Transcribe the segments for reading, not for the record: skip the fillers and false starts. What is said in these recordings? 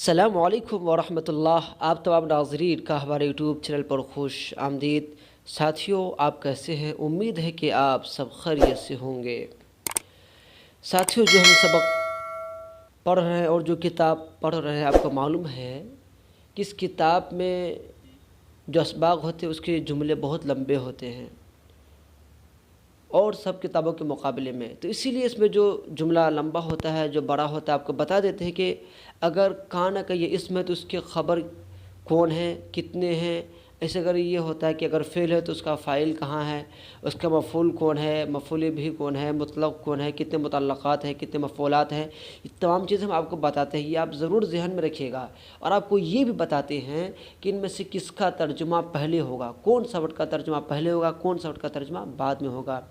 السلام علیکم ورحمۃ اللہ۔ آپ تمام ناظرین کا ہمارے یوٹیوب چینل پر خوش آمدید۔ ساتھیوں، آپ کیسے ہیں؟ امید ہے کہ آپ سب خیریت سے ہوں گے۔ ساتھیوں، جو ہم سبق پڑھ رہے ہیں اور جو کتاب پڑھ رہے ہیں، آپ کو معلوم ہے کہ اس کتاب میں جو اسباق ہوتے ہیں اس کے جملے بہت لمبے ہوتے ہیں اور سب کتابوں کے مقابلے میں، تو اسی لیے اس میں جو جملہ لمبا ہوتا ہے، جو بڑا ہوتا ہے، آپ کو بتا دیتے ہیں کہ اگر کان کا یہ اسم ہے تو اس کے خبر کون ہے، کتنے ہیں۔ ایسے اگر یہ ہوتا ہے کہ اگر فعل ہے تو اس کا فاعل کہاں ہے، اس کا مفعول کون ہے، مفعول بھی کون ہے، مطلق کون ہے، کتنے متعلقات ہیں، کتنے مفعولات ہیں، یہ تمام چیزیں ہم آپ کو بتاتے ہیں۔ یہ آپ ضرور ذہن میں رکھیے گا، اور آپ کو یہ بھی بتاتے ہیں کہ ان میں سے کس کا ترجمہ پہلے ہوگا، کون سا ورڈ کا ترجمہ پہلے ہوگا، کون سا ورڈ کا ترجمہ بعد میں ہوگا۔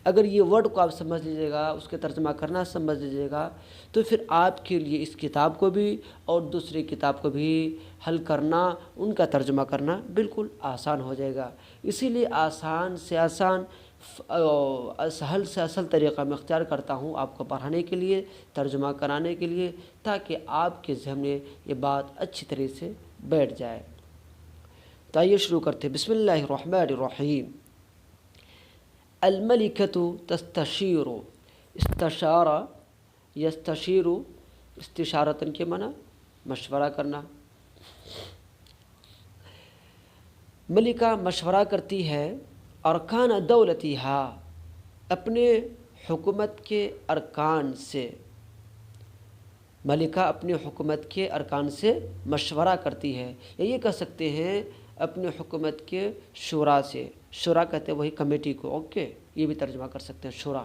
اگر یہ ورڈ کو آپ سمجھ لیجیے گا، اس کے ترجمہ کرنا سمجھ لیجیے گا، تو پھر آپ کے لیے اس کتاب کو بھی اور دوسری کتاب کو بھی حل کرنا، ان کا ترجمہ کرنا بالکل آسان ہو جائے گا۔ اسی لیے آسان سے آسان، سہل سے اصل طریقہ میں اختیار کرتا ہوں آپ کو پڑھانے کے لیے، ترجمہ کرانے کے لیے، تاکہ آپ کے ذہن میں یہ بات اچھی طرح سے بیٹھ جائے۔ تو آئیے شروع کرتے ہیں۔ بسم اللہ الرحمن الرحیم۔ الملکۃ تستشیر، استشارہ یستشیر، استشارتاً کے معنی مشورہ کرنا۔ ملکہ مشورہ کرتی ہے، ارکان دولتیہا، اپنے حکومت کے ارکان سے۔ ملکہ اپنے حکومت کے ارکان سے مشورہ کرتی ہے، یا یہ کہہ سکتے ہیں اپنے حکومت کے شورا سے۔ شورا کہتے ہیں وہی کمیٹی کو، اوکے، یہ بھی ترجمہ کر سکتے ہیں شورا۔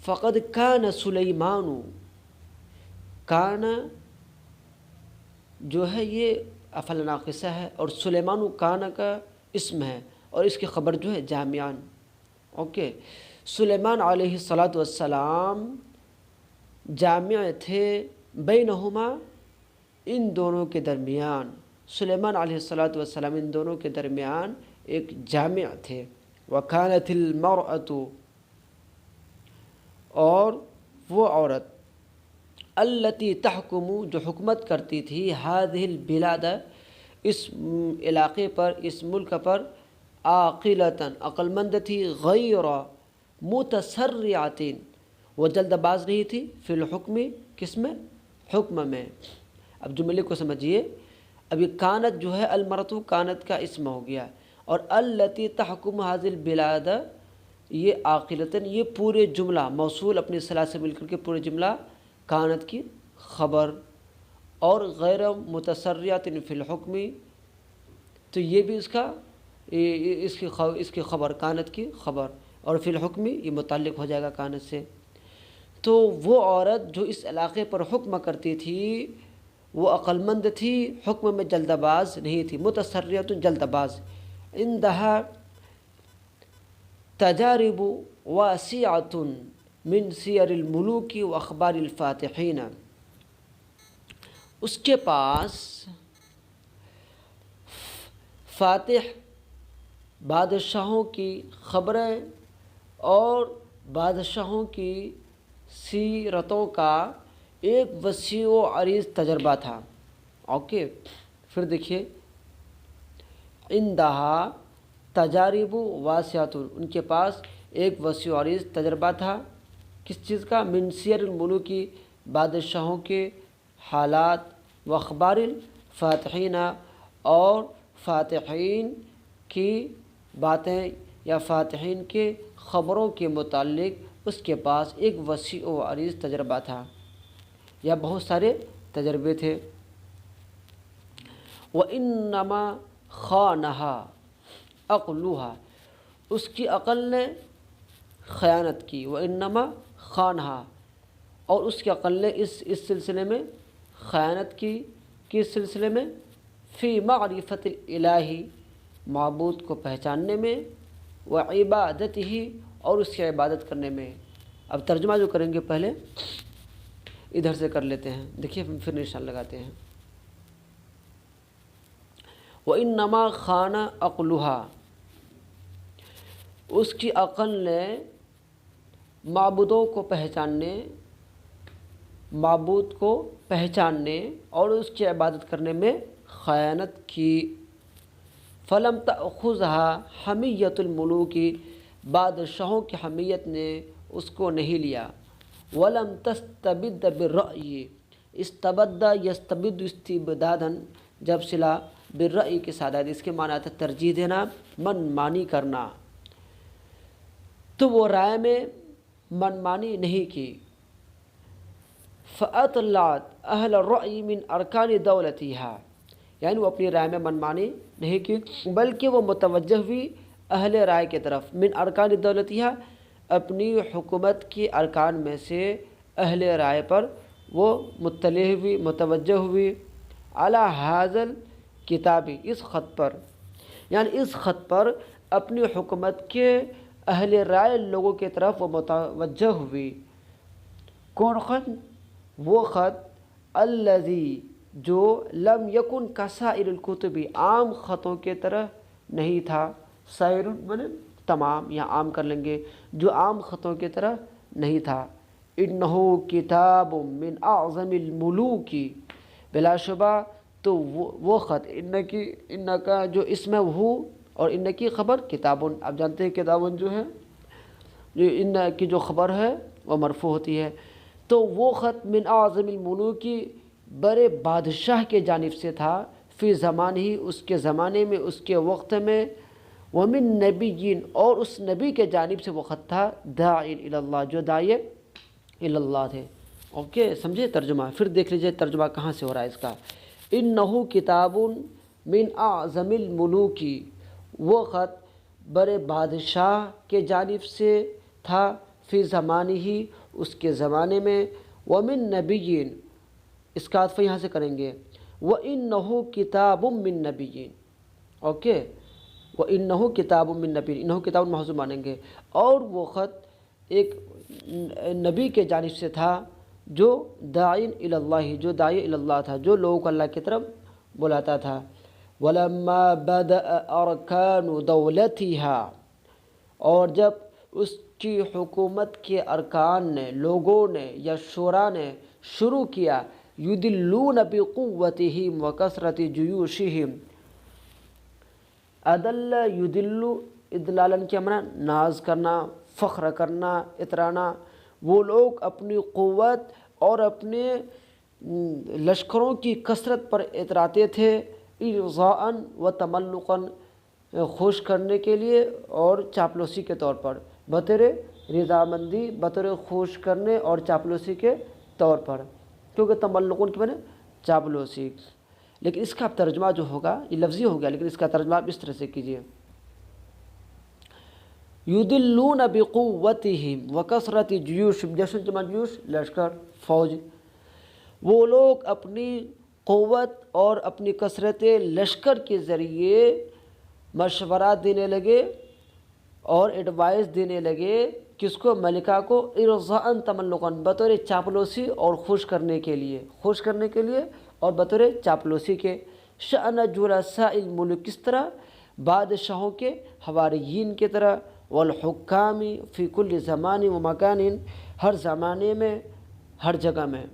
فقد کان سلیمان، کان جو ہے یہ افعل ناقصہ ہے، اور سلیمان کان کا اسم ہے، اور اس کی خبر جو ہے جامعان، اوکے۔ سلیمان علیہ السلام جامع تھے، بینہما، ان دونوں کے درمیان۔ سلیمان علیہ السلام ان دونوں کے درمیان ایک جامع تھے۔ وکانت المرأۃ، اور وہ عورت، التی تحکم، جو حکومت کرتی تھی، ہذہ البلاد، اس علاقے پر، اس ملک پر، عاقلۃ، عقل مند تھی، غیر متسرعۃ، وہ جلد باز نہیں تھی، فی الحکم، کس میں؟ حکم میں۔ اب جملے کو سمجھیے، اب یہ کانت جو ہے، المرأۃ کانت کا اسم ہو گیا، اور التی تحکم هذه البلاد، یہ عاقلتاً، یہ پورے جملہ موصول اپنی صلہ سے مل کر کے پورے جملہ کانت کی خبر، اور غیر متسرعۃ فی الحکم، تو یہ بھی اس کی خبر، کانت کی خبر، اور فی الحکم یہ متعلق ہو جائے گا کانت سے۔ تو وہ عورت جو اس علاقے پر حکم کرتی تھی، وہ عقل مند تھی، حکم میں جلد باز نہیں تھی، متسرعۃ، جلد باز۔ عندہا تجارب واسعۃ من سیر الملوک و اخبار الفاتحین، اس کے پاس فاتح بادشاہوں کی خبریں اور بادشاہوں کی سیرتوں کا ایک وسیع و عریض تجربہ تھا، اوکے۔ پھر دیکھیے، عندہا تجارب واسعۃ، ان کے پاس ایک وسیع و عریض تجربہ تھا، کس چیز کا؟ من سیر الملوک، بادشاہوں کے حالات، و اخبار الفاتحین، اور فاتحین کی باتیں یا فاتحین کے خبروں کے متعلق اس کے پاس ایک وسیع و عریض تجربہ تھا، یا بہت سارے تجربے تھے۔ وَإِنَّمَا خَانَهَا عَقْلُهَا، اس کی عقل نے خیانت کی، وَإِنَّمَا خَانَهَا، اور اس کی عقل نے اس سلسلے میں خیانت کی، کس سلسلے میں؟ فی معرفت الالہ، معبود کو پہچاننے میں، وعبادتہ، اور اس کی عبادت کرنے میں۔ اب ترجمہ جو کریں گے پہلے ادھر سے کر لیتے ہیں، دیکھیے پھر نشان لگاتے ہیں۔ وَإِنَّمَا خَانَ عَقْلُهَا، اس کی عقل نے معبودوں کو پہچاننے معبود کو پہچاننے اور اس کی عبادت کرنے میں خیانت کی۔ فلم تأخذها حمیت الملوک، بادشاہوں کی حمیت نے اس کو نہیں لیا۔ ولم تستبد بالرأی، استبد یستبد استبدادا، جب صلہ بالرأی کے ساتھ آئے، اس کے معنی تھا ترجیح دینا، من مانی کرنا، تو وہ رائے میں من مانی نہیں کی۔ فأطلعت اہل الرأی من ارکان دولتها، یعنی وہ اپنی رائے میں من مانی نہیں کی بلکہ وہ متوجہ ہوئی اہل رائے کی طرف، من ارکان دولتها، اپنی حکومت کی ارکان میں سے اہل رائے پر وہ مطلع ہوئی، متوجہ ہوئی۔ علی ھذا الکتاب، اس خط پر، یعنی اس خط پر اپنی حکومت کے اہل رائے لوگوں کی طرف وہ متوجہ ہوئی۔ کون خط؟ وہ خط الذی، جو لم یکن کسائر الکتب، عام خطوں کی طرح نہیں تھا۔ سائر مانے تمام، یہاں عام کر لیں گے، جو عام خطوں کی طرح نہیں تھا۔ انہ کتاب من اعظم الملوک، بلا شبہ تو وہ خط، ان کا جو اسم ہے وہ اور ان کی خبر کتاب، آپ جانتے ہیں کتاب جو ہے، ان کی جو خبر ہے وہ مرفوع ہوتی ہے، تو وہ خط من اعظم الملوک، بڑے بادشاہ کے جانب سے تھا، فی زمان ہی، اس کے زمانے میں، اس کے وقت میں، ومن نبیین، اور اس نبی کے جانب سے وہ خط تھا، داعی الی اللہ، جو داعی الی اللہ تھے۔ اوکے، سمجھے ترجمہ؟ پھر دیکھ لیجئے ترجمہ کہاں سے ہو رہا ہے اس کا۔ انہ کتاب من اعظم الملوک، وہ خط بڑے بادشاہ کے جانب سے تھا، فی زمانہ ہی، اس کے زمانے میں، ومن نبیین، اس کا عطف یہاں سے کریں گے، وَإِنَّهُ كِتَابٌ مِّن نَبِيٍّ، اوکے، وَإِنَّهُ كِتَابٌ مِّن نَبِيٍّ، انہو کتاب محضوب مانیں گے، اور وہ خط ایک نبی کے جانب سے تھا، جو داعین الی اللہ، جو داعی الی اللہ تھا، جو لوگوں کو اللہ کی طرف بلاتا تھا۔ وَلَمَّا بَدَأَ أَرْكَانُ دَوْلَتِهَا، اور جب اس کی حکومت کے ارکان نے، لوگوں نے یا شورا نے شروع کیا، یدلون بقوتہم وکثرت جیوشہم، ادل یدل، ادلالن کیا معنی؟ ناز کرنا، فخر کرنا، اترانا، وہ لوگ اپنی قوت اور اپنے لشکروں کی کثرت پر اتراتے تھے، ارضاء و تملقا، خوش کرنے کے لیے اور چاپلوسی کے طور پر، بطور رضامندی، بطور خوش کرنے اور چاپلوسی کے طور پر، کیونکہ تملقن کی معنی چاپلوسی۔ لیکن اس کا ترجمہ جو ہوگا، یہ لفظی ہو گیا، لیکن اس کا ترجمہ آپ اس طرح سے کیجئے، یدلون بقوتہم وکثرت جیوشہم، جیش جمع جیوش، لشکر، فوج، وہ لوگ اپنی قوت اور اپنی کثرت لشکر کے ذریعے مشورہ دینے لگے اور ایڈوائز دینے لگے، کس کو؟ ملکہ کو، ارضاء تملقا، بطور چاپلوسی اور خوش کرنے کے لیے، خوش کرنے کے لیے اور بطور چاپلوسی کے۔ شأن جلساء الملک، کس طرح؟ بادشاہوں کے حواریین کی طرح، والحکام فی کل زمان و مکان، ہر زمانے میں، ہر جگہ میں،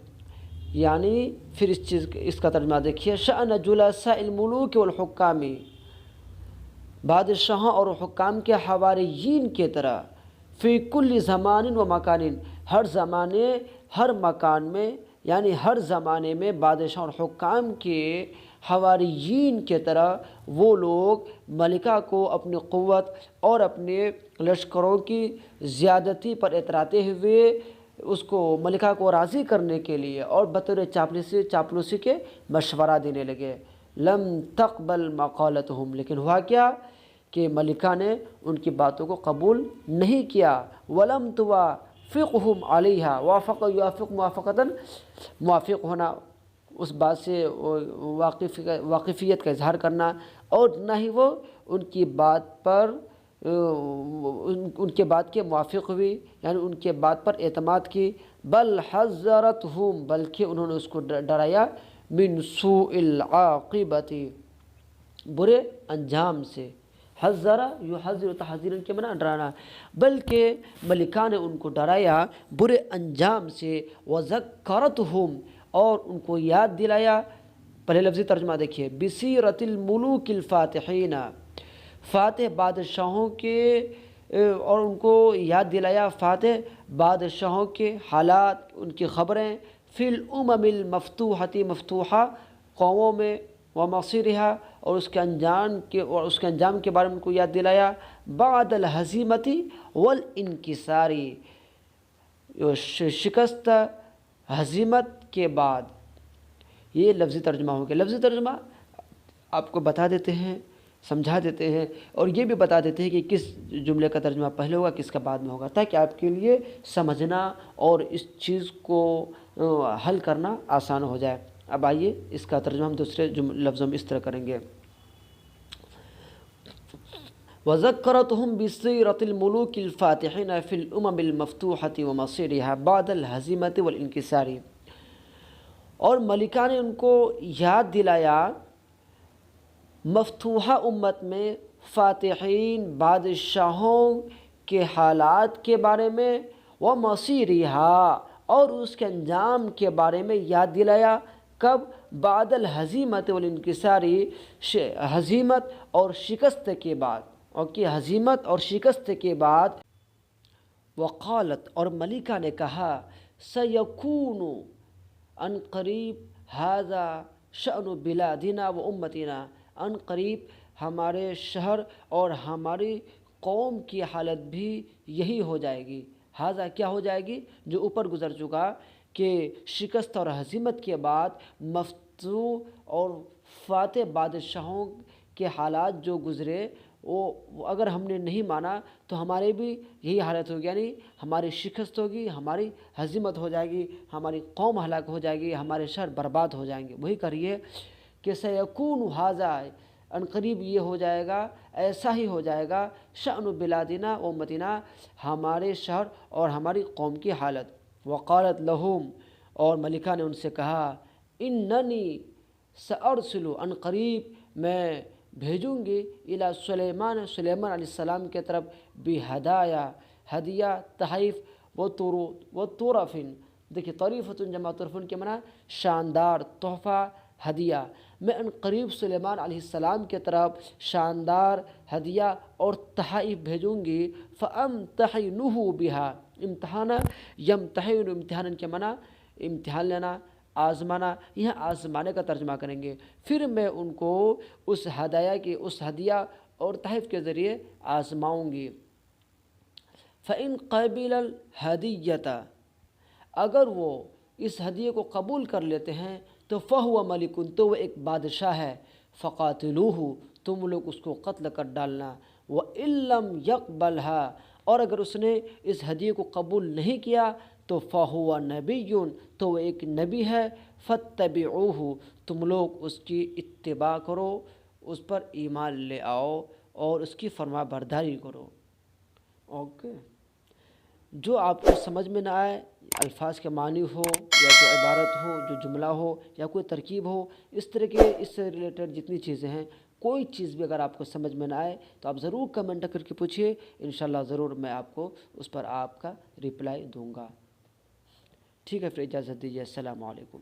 یعنی پھر اس کا ترجمہ دیکھیے، شأن جلساء الملوک والحکام، بادشاہوں اور حکام کے حواریین کی طرح، فی کل زمان و مکان، ہر زمانے ہر مکان میں، یعنی ہر زمانے میں بادشاہ اور حکام کے حواریین کی طرح وہ لوگ ملکہ کو اپنی قوت اور اپنے لشکروں کی زیادتی پر اتراتے ہوئے اس کو، ملکہ کو راضی کرنے کے لیے اور بطور چاپلوسی کے مشورہ دینے لگے۔ لم تقبل مقالتہم، لیکن ہوا کیا کہ ملکہ نے ان کی باتوں کو قبول نہیں کیا۔ ولم توافقہم علیہا، وافق یوافق موافقتاً، موافق ہونا، اس بات سے واقفیت کا اظہار کرنا، اور نہ ہی وہ ان کی بات پر ان کے بات کے موافق ہوئی، یعنی ان کے بات پر اعتماد کی۔ بل حذرتہم، بلکہ انہوں نے اس کو ڈرایا، من سوء العاقبۃ، برے انجام سے۔ حذرا یحذر تحذیرا کے معنی ڈرانا، بلکہ ملکہ نے ان کو ڈرایا برے انجام سے، وذکرتہم اور ان کو یاد دلایا۔ پہلے لفظی ترجمہ دیکھیے، بسیرت الملوک الفاتحین، فاتح بادشاہوں کے، اور ان کو یاد دلایا فاتح بادشاہوں کے حالات، ان کی خبریں، فی الامم المفتوحۃ مفتوحہ قوموں میں، ومصیرہا اور اس کے انجام کے بارے میں ان کو یاد دلایا، بعد الہزیمۃ والانکسار، شکست ہزیمت کے بعد۔ یہ لفظی ترجمہ ہو گیا۔ لفظی ترجمہ آپ کو بتا دیتے ہیں، سمجھا دیتے ہیں، اور یہ بھی بتا دیتے ہیں کہ کس جملے کا ترجمہ پہلے ہوگا، کس کا بعد میں ہوگا، تاکہ آپ کے لیے سمجھنا اور اس چیز کو حل کرنا آسان ہو جائے۔ اب آئیے اس کا ترجمہ ہم دوسرے لفظوں میں اس طرح کریں گے۔ وَذَكَّرَتْهُمْ بِسِيرَةِ الْمُلُوكِ الْفَاتِحِينَ فِي الْأُمَمِ الْمَفْتُوحَةِ وَمَصِيرِهَا بَعْدَ الْهَزِيمَةِ وَالْانْكِسَارِ، اور ملکہ نے ان کو یاد دلایا مفتوحہ امت میں فاتحین بادشاہوں کے حالات کے بارے میں، وَمَصِيرِهَا اور اس کے انجام کے بارے میں یاد دلایا۔ کب؟ بعد الہزیمت والانکسار، ہزیمت اور شکست کے بعد، ہزیمت اور شکست کے بعد۔ وقالت اور ملکہ نے کہا، سیکون ان قریب ھذا شأن بلادنا و امتنا، ان قریب ہمارے شہر اور ہماری قوم کی حالت بھی یہی ہو جائے گی۔ ھذا کیا ہو جائے گی؟ جو اوپر گزر چکا کہ شکست اور ہزیمت کے بعد مفتوح اور فاتح بادشاہوں کے حالات جو گزرے، وہ اگر ہم نے نہیں مانا تو ہمارے بھی یہی حالت ہوگی، یعنی ہماری شکست ہوگی، ہماری ہزیمت ہو جائے گی، ہماری قوم ہلاک ہو جائے گی، ہمارے شہر برباد ہو جائیں گے۔ وہی کریے کہ سیکون ھذا، ان قریب یہ ہو جائے گا، ایسا ہی ہو جائے گا، شأن بلادنا و امتنا، ہمارے شہر اور ہماری قوم کی حالت۔ وقالت لہم اور ملکہ نے ان سے کہا، اننی سأرسل، ان قریب میں بھیجوں گی، الی سلیمان، سلیمان علیہ السلام کے طرف، بہدایا، ہدیہ، تحائف، وطرف، دیکھیے طریفۃ جمع طرفن کے معنی شاندار، تحفہ، ہدیہ۔ میں ان قریب سلیمان علیہ السلام کے طرف شاندار ہدیہ اور تحائف بھیجوں گی، فَأَمْتَحِنُهُ بِهَا، امتحانہ، یمتحن، امتحان کے معنی امتحان لینا، آزمانا، یہاں آزمانے کا ترجمہ کریں گے۔ پھر میں ان کو اس ہدیہ اور تحائف کے ذریعے آزماؤں گی۔ فَإِنْ قَبِلَ الْهَدِيَّةَ، اگر وہ اس ہدیے کو قبول کر لیتے ہیں تو فَهُوَ مَلِكٌ، تو وہ ایک بادشاہ ہے، فَقَاتِلُوهُ، تم لوگ اس کو قتل کر ڈالنا، وَإِن لَّمْ يَقْبَلْهَا، اور اگر اس نے اس ہدیے کو قبول نہیں کیا تو فَهُوَ نَبِيٌّ، تو وہ ایک نبی ہے، فَاتَّبِعُوهُ، تم لوگ اس کی اتباع کرو، اس پر ایمان لے آؤ اور اس کی فرما برداری کرو۔ اوکے، جو آپ کو سمجھ میں نہ آئے، الفاظ کے معنی ہو یا جو عبارت ہو، جو جملہ ہو یا کوئی ترکیب ہو، اس طرح کے اس سے ریلیٹڈ جتنی چیزیں ہیں، کوئی چیز بھی اگر آپ کو سمجھ میں نہ آئے تو آپ ضرور کمنٹ کر کے پوچھیے، انشاءاللہ ضرور میں آپ کو اس پر آپ کا رپلائی دوں گا۔ ٹھیک ہے، پھر اجازت دیجیے، السلام علیکم۔